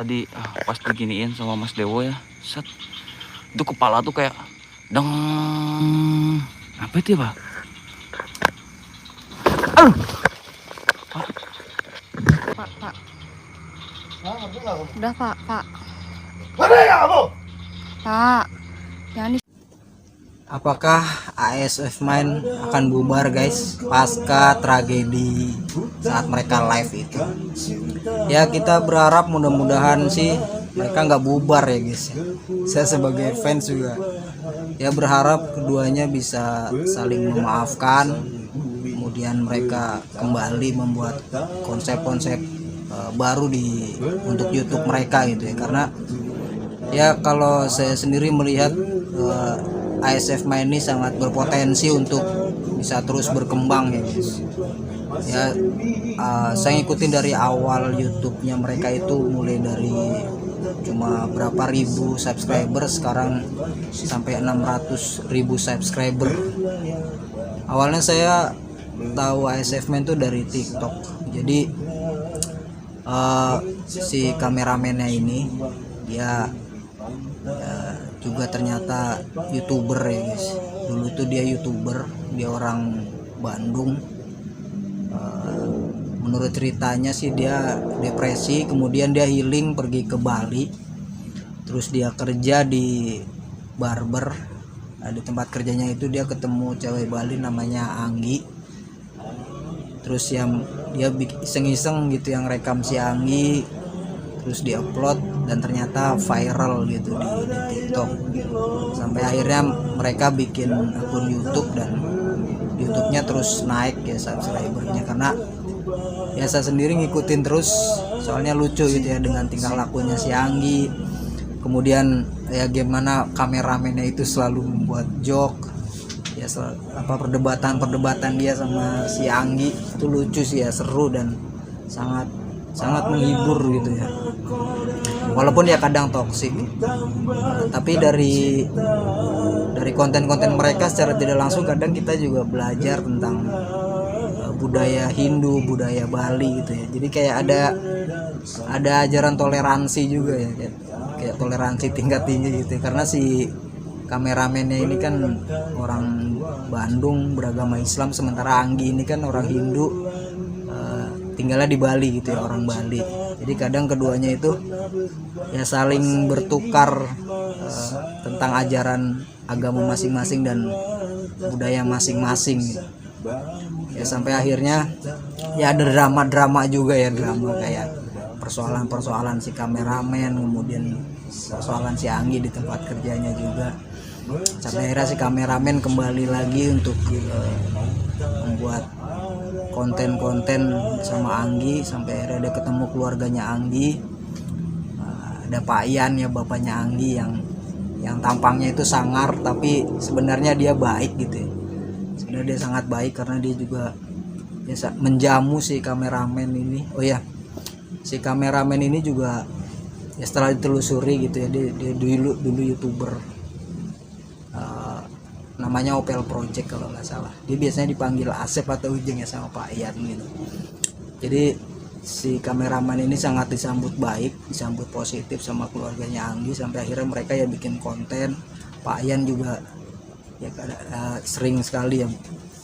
Tadi pas diginiin sama Mas Dewo ya, set itu kepala tuh kayak deng, apa itu ya Pak? Aduh, Pak. Udah, Pak. Mana ya kamu? Pak, jangan di... Apakah ASF Mind akan bubar guys pasca tragedi saat mereka live itu? Ya kita berharap mudah-mudahan sih mereka nggak bubar ya guys. Saya sebagai fans juga ya berharap keduanya bisa saling memaafkan, kemudian mereka kembali membuat konsep-konsep baru untuk YouTube mereka gitu ya, karena ya kalau saya sendiri melihat ASF Mind ini sangat berpotensi untuk bisa terus berkembang ya guys. Ya saya ngikutin dari awal YouTube-nya mereka itu mulai dari cuma berapa ribu subscriber, sekarang sampai 600.000 subscriber. Awalnya saya tahu ASF Mind itu dari TikTok. Jadi si kameramennya ini dia juga ternyata YouTuber ya guys. Dulu tuh dia YouTuber, dia orang Bandung. Menurut ceritanya sih dia depresi, kemudian dia healing pergi ke Bali, terus dia kerja di barber. Di tempat kerjanya itu dia ketemu cewek Bali namanya Anggi, terus yang dia iseng-iseng gitu yang rekam si Anggi, terus diupload dan ternyata viral gitu di TikTok. Sampai akhirnya mereka bikin akun YouTube dan YouTube-nya terus naik ya subscribernya, karena ya saya sendiri ngikutin terus soalnya lucu gitu ya dengan tingkah lakunya si Anggi. Kemudian ya gimana kameramennya itu selalu membuat joke ya, perdebatan dia sama si Anggi itu lucu sih ya, seru dan sangat menghibur gitu ya, walaupun ya kadang toksik. Tapi dari konten-konten mereka secara tidak langsung kadang kita juga belajar tentang budaya Hindu, budaya Bali gitu ya. Jadi kayak ada ajaran toleransi juga ya, kayak toleransi tingkat tinggi gitu ya. Karena si kameramennya ini kan orang Bandung beragama Islam, sementara Anggi ini kan orang Hindu, tinggalnya di Bali gitu ya, orang Bali. Jadi kadang keduanya itu ya saling bertukar tentang ajaran agama masing-masing dan budaya masing-masing gitu. Ya sampai akhirnya ya ada drama juga ya, drama kayak persoalan si kameramen, kemudian persoalan si Anggi di tempat kerjanya juga. Sampai akhirnya si kameramen kembali lagi untuk membuat konten-konten sama Anggi. Sampai akhirnya dia ketemu keluarganya Anggi. Ada Pak Ian ya, bapaknya Anggi, yang tampangnya itu sangar tapi sebenarnya dia baik gitu ya. Sebenarnya dia sangat baik karena dia juga biasa menjamu si kameramen ini. Oh ya, si kameramen ini juga ya setelah ditelusuri gitu ya, dia dulu YouTuber, namanya Opel Project kalau nggak salah. Dia biasanya dipanggil Asep atau Ujeng ya sama Pak Ian gitu. Jadi si kameraman ini sangat disambut baik, disambut positif sama keluarganya Anggi. Sampai akhirnya mereka ya bikin konten. Pak Ian juga ya sering sekali ya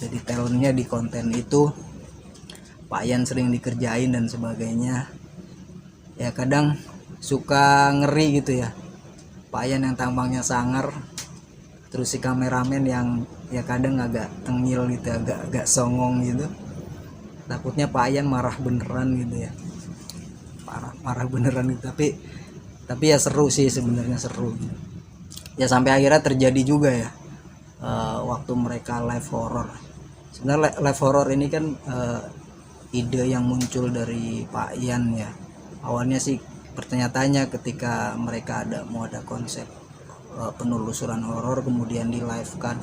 jadi talentnya di konten itu. Pak Ian sering dikerjain dan sebagainya. Ya kadang suka ngeri gitu ya, Pak Ian yang tampangnya sangar, terus si kameramen yang ya kadang agak tengil gitu, agak songong gitu. Takutnya Pak Ian marah beneran gitu ya, marah beneran gitu. Tapi ya seru sih sebenarnya, seru ya. Sampai akhirnya terjadi juga ya waktu mereka live horror. Sebenarnya live horror ini kan ide yang muncul dari Pak Ian ya. Awalnya sih pertanyaannya ketika mereka mau ada konsep penelusuran horor, kemudian di live kan.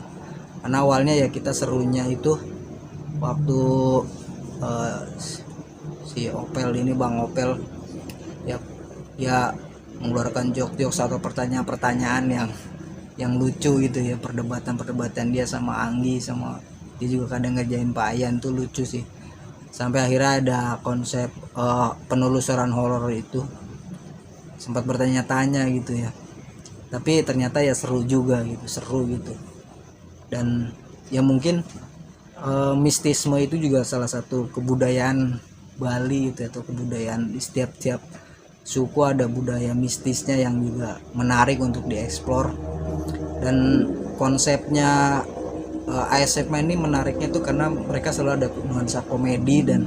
Karena awalnya ya kita serunya itu waktu si Opel ini, Bang Opel ya mengeluarkan jok-jok atau pertanyaan-pertanyaan yang lucu gitu ya, perdebatan dia sama Anggi, sama dia juga kadang ngerjain Pak Ian tuh lucu sih. Sampai akhirnya ada konsep penelusuran horor itu sempat bertanya-tanya gitu ya, tapi ternyata ya seru juga gitu, seru gitu. Dan ya mungkin mistisme itu juga salah satu kebudayaan Bali gitu, atau kebudayaan di setiap suku ada budaya mistisnya yang juga menarik untuk dieksplor. Dan konsepnya ASF ini menariknya tuh karena mereka selalu ada nuansa komedi dan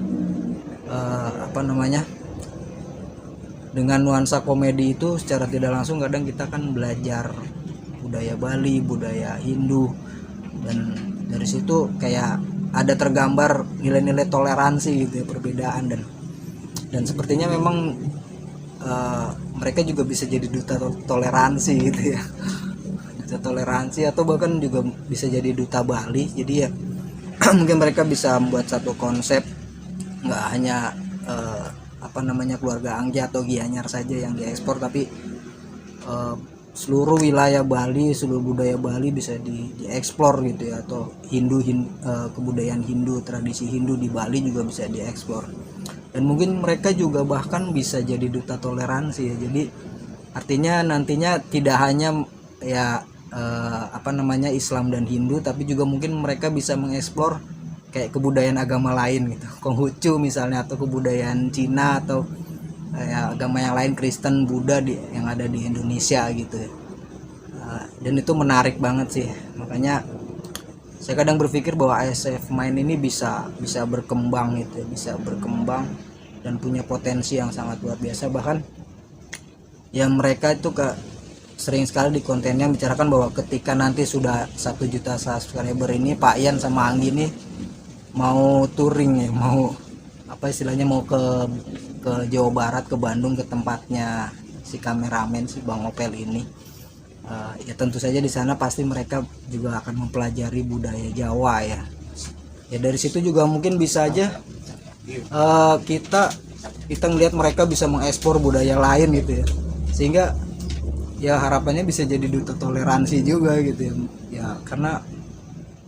dengan nuansa komedi itu secara tidak langsung kadang kita kan belajar budaya Bali, budaya Hindu, dan dari situ kayak ada tergambar nilai-nilai toleransi gitu ya, perbedaan, dan sepertinya memang mereka juga bisa jadi duta toleransi gitu ya, duta toleransi, atau bahkan juga bisa jadi duta Bali. Jadi ya mungkin mereka bisa membuat satu konsep, nggak hanya keluarga Angge atau Gianyar saja yang diekspor, tapi seluruh wilayah Bali, seluruh budaya Bali bisa dieksplor gitu ya, atau kebudayaan Hindu, tradisi Hindu di Bali juga bisa dieksplor. Dan mungkin mereka juga bahkan bisa jadi duta toleransi ya. Jadi artinya nantinya tidak hanya ya Islam dan Hindu, tapi juga mungkin mereka bisa mengeksplor kayak kebudayaan agama lain gitu, Konghucu misalnya, atau kebudayaan Cina, atau ya, agama yang lain, Kristen, Buddha yang ada di Indonesia gitu ya. Dan itu menarik banget sih, makanya saya kadang berpikir bahwa ASF Mind ini bisa berkembang gitu ya, bisa berkembang dan punya potensi yang sangat luar biasa. Bahkan ya mereka itu sering sekali di kontennya bicarakan bahwa ketika nanti sudah 1 juta subscriber ini, Pak Ian sama Anggi ini mau touring ya, mau mau ke Jawa Barat, ke Bandung, ke tempatnya si kameramen, si Bang Opel ini. Ya tentu saja di sana pasti mereka juga akan mempelajari budaya Jawa ya. Ya dari situ juga mungkin bisa aja kita ngelihat mereka bisa mengekspor budaya lain gitu ya, sehingga ya harapannya bisa jadi duta toleransi juga gitu ya. Ya karena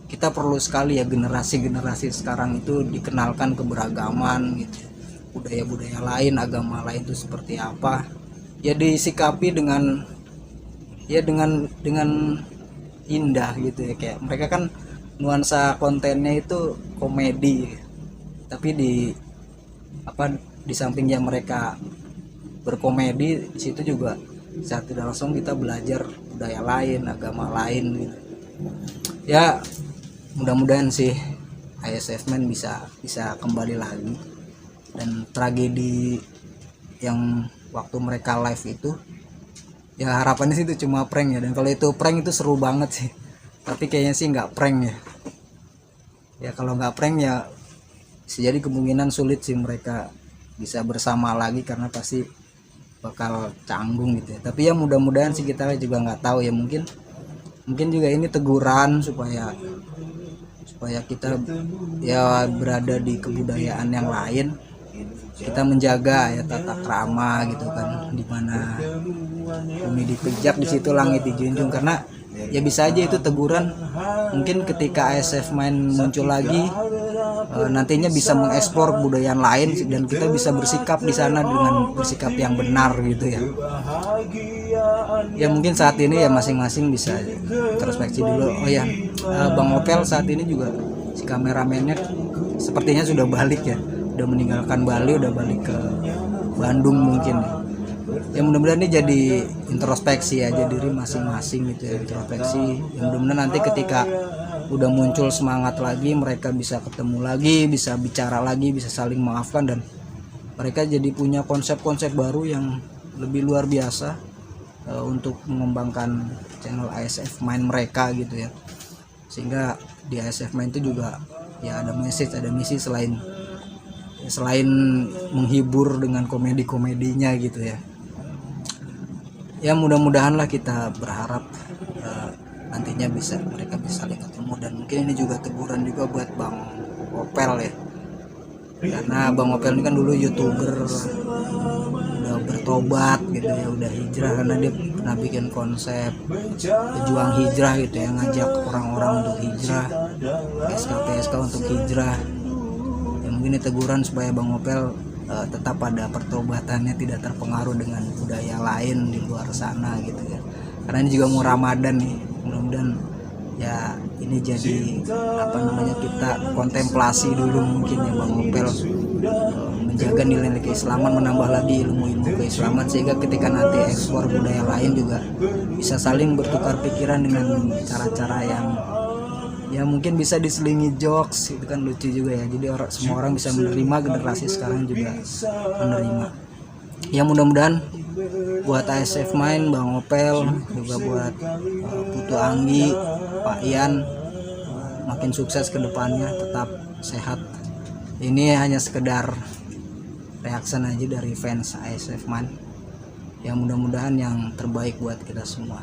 kita perlu sekali ya generasi sekarang itu dikenalkan keberagaman gitu ya. Budaya-budaya lain, agama lain itu seperti apa, ya disikapi dengan indah gitu ya. Kayak mereka kan nuansa kontennya itu komedi, tapi di sampingnya mereka berkomedi, di situ juga secara tidak langsung kita belajar budaya lain, agama lain gitu. Ya mudah-mudahan sih ASF Man bisa kembali lagi. Dan tragedi yang waktu mereka live itu ya harapannya sih itu cuma prank ya, dan kalau itu prank itu seru banget sih, tapi kayaknya sih nggak prank ya. Ya kalau nggak prank ya bisa jadi kemungkinan sulit sih mereka bisa bersama lagi, karena pasti bakal canggung gitu ya. Tapi ya mudah-mudahan sih, kita juga nggak tahu ya, mungkin juga ini teguran supaya kita ya berada di kebudayaan yang lain, kita menjaga ya tata krama gitu kan, dimana bumi dipijak di situ langit dijunjung. Karena ya bisa aja itu teguran, mungkin ketika ASF Mind muncul lagi nantinya bisa mengeksplor budaya lain, dan kita bisa bersikap di sana dengan bersikap yang benar gitu ya. Ya mungkin saat ini ya masing-masing bisa introspeksi dulu. Oh ya, Bang Opel saat ini juga si kameramennya sepertinya sudah balik ya, udah meninggalkan Bali, udah balik ke Bandung mungkin. Ya mudah-mudahan ini jadi introspeksi aja diri masing-masing gitu ya, introspeksi. Ya mudah-mudahan nanti ketika udah muncul semangat lagi, mereka bisa ketemu lagi, bisa bicara lagi, bisa saling maafkan, dan mereka jadi punya konsep-konsep baru yang lebih luar biasa untuk mengembangkan channel ASF Mind mereka gitu ya. Sehingga di ASF Mind itu juga ya ada message, ada misi selain menghibur dengan komedi-komedinya gitu ya. Ya mudah-mudahan lah, kita berharap nantinya mereka bisa saling ketemu. Dan mungkin ini juga teguran juga buat Bang Opel ya, karena Bang Opel ini kan dulu YouTuber, udah bertobat gitu ya, udah hijrah, karena dia pernah bikin konsep pejuang hijrah gitu ya, ngajak orang-orang untuk hijrah, PSK untuk hijrah. Ya mungkin ini teguran supaya Bang Opel tetap ada pertobatannya, tidak terpengaruh dengan budaya lain di luar sana gitu ya. Karena ini juga mau Ramadan nih, mudah-mudahan ya ini jadi kita kontemplasi dulu mungkin ya Bang Opel, menjaga nilai-nilai keislaman, menambah lagi ilmu-ilmu keislaman, sehingga ketika nanti ekspor budaya lain juga bisa saling bertukar pikiran dengan cara-cara yang ya mungkin bisa diselingi jokes, itu kan lucu juga ya. Jadi semua orang bisa menerima, generasi sekarang juga menerima. Ya mudah-mudahan buat ASF Mind, Bang Opel, juga buat Putu Anggi, Pak Ian, makin sukses ke depannya, tetap sehat. Ini hanya sekedar reaction aja dari fans ASF Mind. Ya mudah-mudahan yang terbaik buat kita semua.